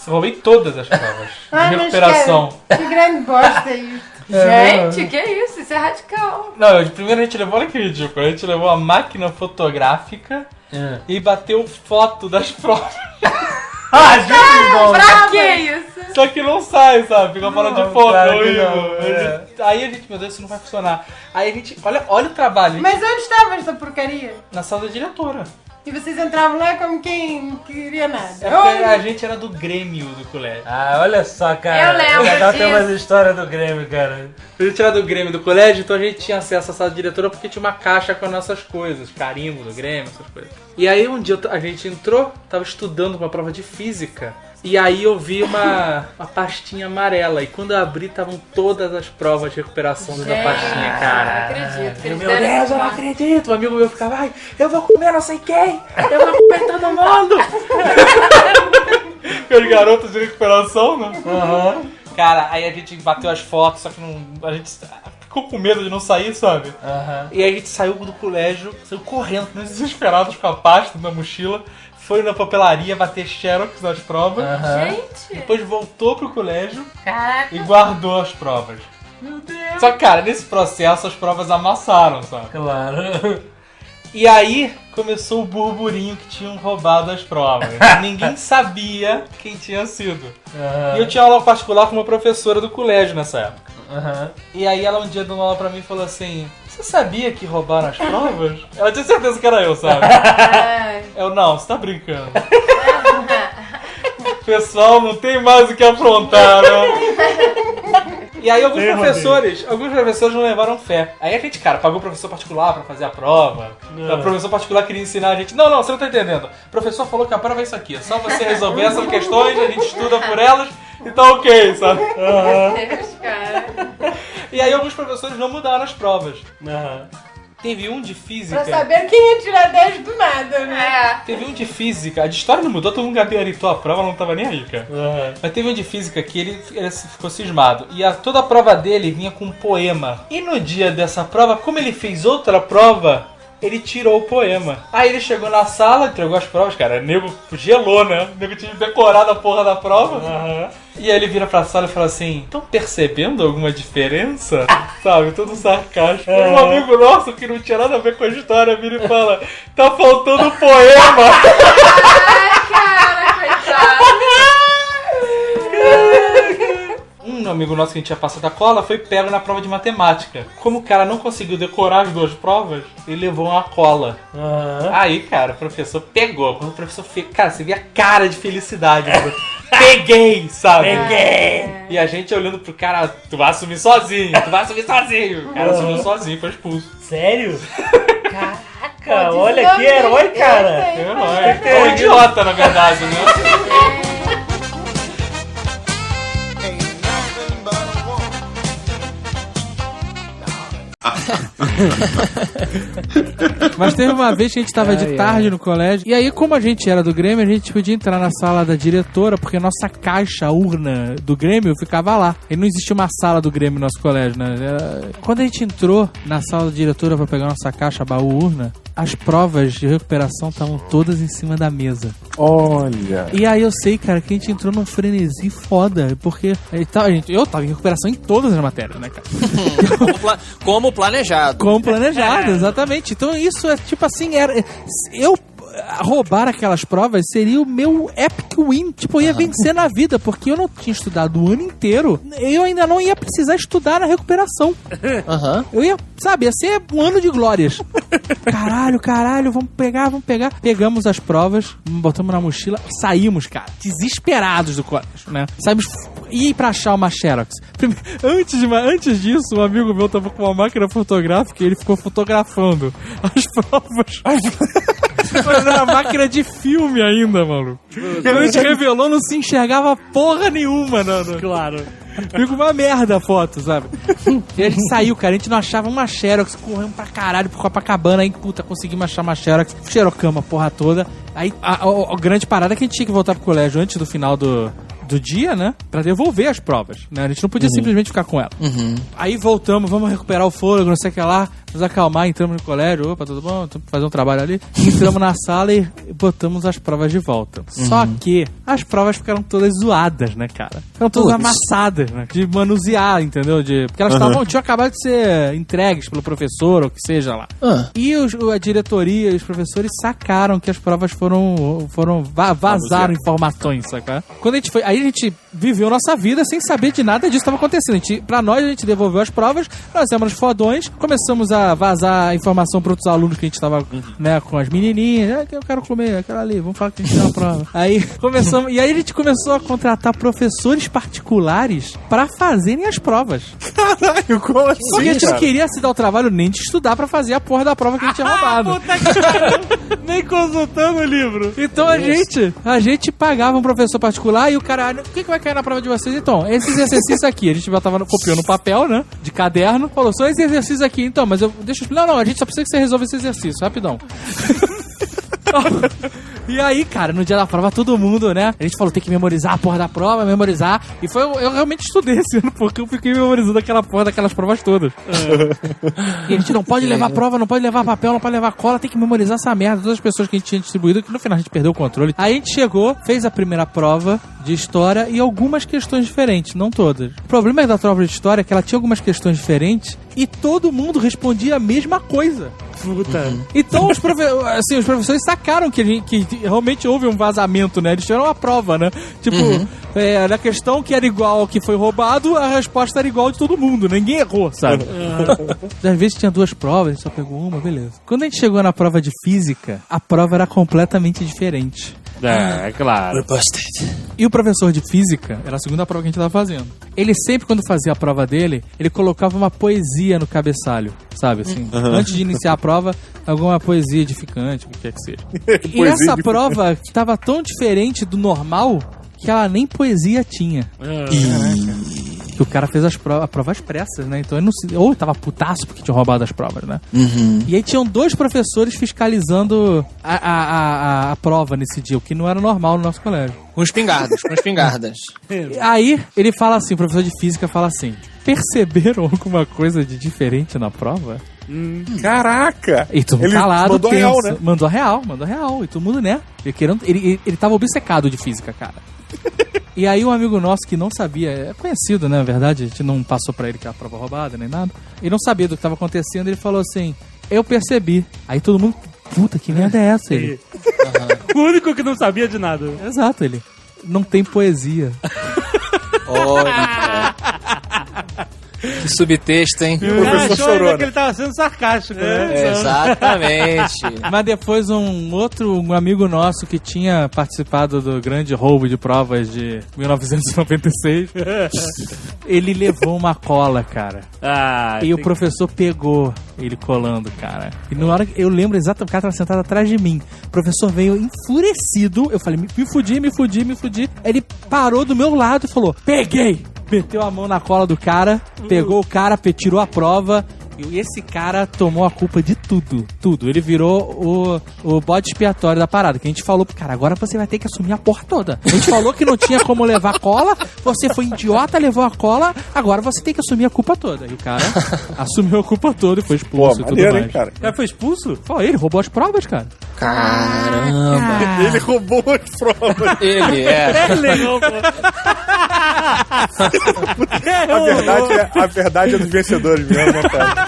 roubei todas as provas de recuperação. Mas que grande bosta isso. Gente, que isso? Isso é radical. Não, primeiro a gente levou, olha que ridículo, a gente levou a máquina fotográfica e bateu foto das provas. Pra que isso? Só que não sai, sabe? Fica falando de foto, Aí a gente, meu Deus, isso não vai funcionar. Aí a gente, olha o trabalho. Mas onde estava essa porcaria? Na sala da diretora. E vocês entravam lá como quem queria nada. É porque a gente era do Grêmio do colégio. Ah, olha só, cara. Eu lembro Legal disso. ter umas histórias do Grêmio, cara. A gente era do Grêmio do colégio, então a gente tinha acesso à sala de diretora porque tinha uma caixa com as nossas coisas, carimbo do Grêmio, essas coisas. E aí um dia a gente entrou, tava estudando uma prova de física, e aí eu vi uma pastinha amarela, e quando eu abri estavam todas as provas de recuperação dessa pastinha, cara. Não acredito. Que eles Meu deram Deus, essa eu não parte. acredito! Um amigo meu ficava, ai, eu vou comer não sei quem! Eu vou comer todo mundo! Os garotos de recuperação, né? Cara, aí a gente bateu as fotos, só que a gente ficou com medo de não sair, sabe? E aí a gente saiu do colégio, saiu correndo, desesperados com a pasta na mochila, foi na papelaria bater xerox nas provas, Gente. depois voltou pro colégio Caraca. e guardou as provas. Meu Deus! Só que, cara, nesse processo as provas amassaram, sabe? Claro. E aí começou o burburinho que tinham roubado as provas. Ninguém sabia quem tinha sido. E eu tinha aula particular com uma professora do colégio nessa época. E aí ela um dia deu uma aula pra mim e falou assim: você sabia que roubaram as provas? Ela tinha certeza que era eu, sabe? Eu, não, você tá brincando. Pessoal, não tem mais o que aprontar, né? E aí alguns professores não levaram fé. Aí a gente, cara, pagou o professor particular pra fazer a prova. O professor particular queria ensinar a gente. Não, você não tá entendendo. O professor falou que a prova é isso aqui. É só você resolver essas questões, a gente estuda por elas e tá ok, sabe? Deus, cara. E aí alguns professores não mudaram as provas. Teve um de física. Pra saber quem ia tirar 10 do nada, né? Teve um de física. A de história não mudou, todo mundo gabaritou a prova, não tava nem aí, cara. Mas teve um de física que ele ficou cismado. E toda a prova dele vinha com um poema. E no dia dessa prova, como ele fez outra prova, ele tirou o poema. Aí ele chegou na sala, entregou as provas, cara. O nego gelou, né? O nego tinha decorado a porra da prova. E aí ele vira pra sala e fala assim: estão percebendo alguma diferença? Sabe, todo sarcástico. Um amigo nosso que não tinha nada a ver com a história vira e fala: tá faltando poema. Ai, cara, coitado. Um amigo nosso que a gente tinha passado a cola foi pego na prova de matemática. Como o cara não conseguiu decorar as duas provas, ele levou uma cola. Aí, cara, o professor pegou. Quando o professor fez, cara, você via a cara de felicidade. Peguei, sabe? E a gente olhando pro cara: tu vai assumir sozinho, tu vai assumir sozinho. O cara assumiu sozinho, foi expulso. Sério? Caraca, olha que herói, cara. É um idiota, na verdade, né? Mas teve uma vez que a gente tava de tarde no colégio. E aí, como a gente era do Grêmio, a gente podia entrar na sala da diretora, porque a nossa caixa, a urna do Grêmio ficava lá. E não existia uma sala do Grêmio no nosso colégio, né? Quando a gente entrou na sala da diretora pra pegar nossa caixa, baú, urna, as provas de recuperação estavam todas em cima da mesa. Olha. E aí eu sei, cara, que a gente entrou num frenesi foda, porque eu tava em recuperação em todas as matérias, né, cara? Como planejado. Como planejado, exatamente. Então isso é tipo assim, roubar aquelas provas seria o meu epic win. Tipo, eu ia vencer na vida, porque eu não tinha estudado o ano inteiro. Eu ainda não ia precisar estudar na recuperação. Eu ia, sabe, ia ser um ano de glórias. Caralho, vamos pegar. Pegamos as provas, botamos na mochila, saímos, cara, desesperados do colégio, né? Saímos e ir pra achar uma xerox. Antes disso, um amigo meu tava com uma máquina fotográfica e ele ficou fotografando as provas. Mas era máquina de filme ainda, maluco. Quando a gente revelou, não se enxergava porra nenhuma, não. Claro. Ficou uma merda a foto, sabe? E a gente saiu, cara, a gente não achava uma xerox, corremos pra caralho pro Copacabana, aí, puta, conseguimos achar uma xerox, xerocamos a porra toda. Aí a grande parada é que a gente tinha que voltar pro colégio antes do final do dia, né? Pra devolver as provas, né? A gente não podia simplesmente ficar com ela. Aí voltamos, vamos recuperar o fôlego, não sei o que lá. nos acalmar, entramos no colégio, opa, tudo bom? Fazer um trabalho ali. Entramos na sala e botamos as provas de volta. Só que as provas ficaram todas zoadas, né, cara? Ficaram todas amassadas, né? De manusear, entendeu? Porque elas tinham acabado de ser entregues pelo professor, ou que seja lá. E a diretoria e os professores sacaram que as provas vazaram informações, saca? Quando a gente foi... Aí a gente viveu nossa vida sem saber de nada disso que estava acontecendo. Pra nós, a gente devolveu as provas, nós éramos fodões, começamos a vazar a informação para outros alunos que a gente tava, né, com as menininhas. Eu quero comer aquela ali, vamos falar que a gente tem uma prova. Aí a gente começou a contratar professores particulares pra fazerem as provas. Caralho, como assim? Porque a gente não queria se dar o trabalho nem de estudar pra fazer a porra da prova que a gente tinha roubado. Nem consultando o livro. Então a gente pagava um professor particular e o cara, o que vai cair na prova de vocês? Então, esses exercícios aqui. A gente copiou no papel, né? De caderno. Falou, só esses exercícios aqui. Então, mas deixa eu explicar. Não, a gente só precisa que você resolva esse exercício, rapidão. E aí, cara, no dia da prova, todo mundo, né? A gente falou, tem que memorizar a porra da prova, memorizar. E eu realmente estudei esse ano, porque eu fiquei memorizando aquela porra daquelas provas todas. E a gente não pode levar prova, não pode levar papel, não pode levar cola, tem que memorizar essa merda. Todas as pessoas que a gente tinha distribuído, que no final a gente perdeu o controle. Aí a gente chegou, fez a primeira prova de história e algumas questões diferentes, não todas. O problema da prova de história é que ela tinha algumas questões diferentes e todo mundo respondia a mesma coisa. Puta. Então os professores sacaram que realmente houve um vazamento, né? Eles tiveram uma prova, né? Tipo, na questão que era igual ao que foi roubado, a resposta era igual de todo mundo. Ninguém errou, sabe? Às vezes tinha duas provas, a gente só pegou uma, beleza. Quando a gente chegou na prova de física, a prova era completamente diferente. É claro. E o professor de física, era a segunda prova que a gente tava fazendo. Ele sempre, quando fazia a prova dele, ele colocava uma poesia no cabeçalho, sabe assim? Antes de iniciar a prova, alguma poesia edificante, o que quer que seja. E essa prova tava tão diferente do normal que ela nem poesia tinha. Que o cara fez a prova às pressas, né? Então ele ou tava putaço porque tinha roubado as provas, né? E aí tinham dois professores fiscalizando a prova nesse dia, o que não era normal no nosso colégio. Com espingardas. Aí ele fala assim, o professor de física fala assim: perceberam alguma coisa de diferente na prova? Caraca! E todo mundo Ele calado, mandou tenso. real, né? Mandou real. E todo mundo, né? Ele tava obcecado de física, cara. E aí um amigo nosso que não sabia, é conhecido, né, na verdade, a gente não passou pra ele que era a prova roubada nem nada, ele não sabia do que tava acontecendo, ele falou assim, eu percebi. Aí todo mundo, puta, que merda é essa? Ele? O único que não sabia de nada. Exato, ele, não tem poesia. Olha. Que subtexto, hein? O professor chorou, que ele tava sendo sarcástico, né? Exatamente. Mas depois um amigo nosso que tinha participado do grande roubo de provas de 1996, ele levou uma cola, cara. E o professor pegou ele colando, cara. E na hora que eu lembro exatamente, o cara tava sentado atrás de mim. O professor veio enfurecido. Eu falei, me fudi. Aí ele parou do meu lado e falou, peguei! Meteu a mão na cola do cara, pegou o cara, tirou a prova. E esse cara tomou a culpa de tudo. Ele virou o bode expiatório da parada. Que a gente falou pro cara, agora você vai ter que assumir a porra toda. A gente falou que não tinha como levar cola, você foi idiota, levou a cola, agora você tem que assumir a culpa toda. E o cara assumiu a culpa toda e foi expulso. Pô, e tudo maneiro, mais. hein, cara? O cara foi expulso? Foi, ele roubou as provas, cara. Caramba. Ele roubou as provas. Ele roubou. A verdade é dos vencedores mesmo, né, cara?